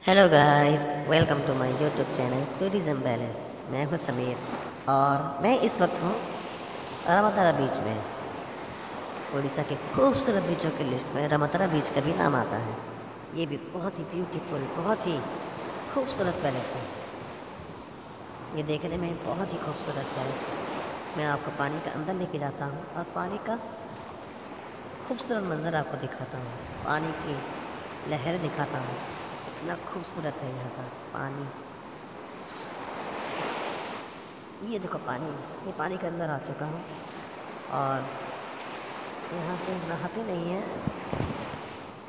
Hello guys, welcome to my YouTube channel tourism palace. मैं हूँ समीर और मैं इस वक्त हूँ रमतारा बीच में। उड़ीसा के खूबसूरत बीचों की लिस्ट में रमतारा बीच का भी नाम आता है। ये भी बहुत ही ब्यूटीफुल, बहुत ही खूबसूरत पैलेस है। ये देखने में बहुत ही खूबसूरत है। मैं आपको पानी के अंदर लेके जाता हूँ और पानी का खूबसूरत मंजर आपको दिखाता हूँ। पानी की लहर दिखाता हूँ। इतना खूबसूरत है यहाँ का पानी। ये देखो पानी, ये पानी के अंदर आ चुका हूँ और यहाँ पे नहाते नहीं हैं।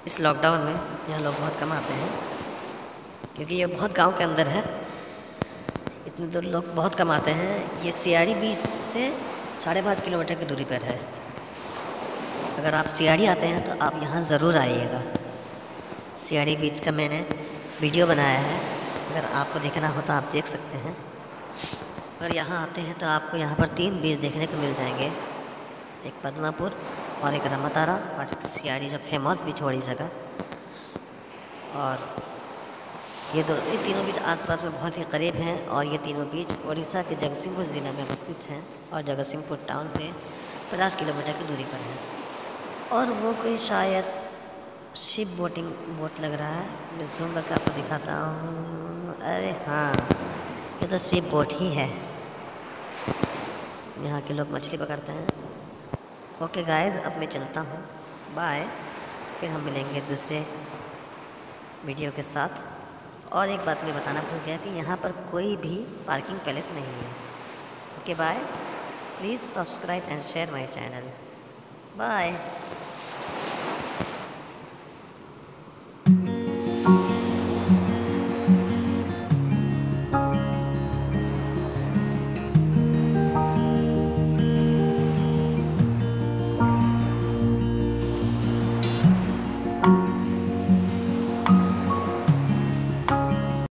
इस लॉकडाउन में यहाँ लोग बहुत कम आते हैं क्योंकि ये बहुत गांव के अंदर है। इतने दूर लोग बहुत कम आते हैं। ये सियाड़ी बीच से 5.5 किलोमीटर की दूरी पर है। अगर आप सियाड़ी आते हैं तो आप यहाँ ज़रूर आइएगा। सियाड़ी बीच का मैंने वीडियो बनाया है, अगर आपको देखना हो तो आप देख सकते हैं। अगर यहाँ आते हैं तो आपको यहाँ पर 3 बीच देखने को मिल जाएंगे, एक पद्मापुर और एक रमतारा और एक सियाड़ी जो फेमस बीच वाली जगह। और ये तीनों बीच आसपास में बहुत ही करीब हैं और ये तीनों बीच उड़ीसा के जगतसिंहपुर ज़िला में अवस्थित हैं और जगतसिंहपुर टाउन से 50 किलोमीटर की दूरी पर है। और वो कोई शायद शिप बोट लग रहा है। मैं जूम करके आपको दिखाता हूँ। अरे हाँ, ये तो शिप बोट ही है। यहाँ के लोग मछली पकड़ते हैं। ओके गाइस, अब मैं चलता हूँ। बाय। फिर हम मिलेंगे दूसरे वीडियो के साथ। और एक बात मैं बताना भूल गया कि यहाँ पर कोई भी पार्किंग पैलेस नहीं है। Okay bye. Please subscribe and share my channel. Bye.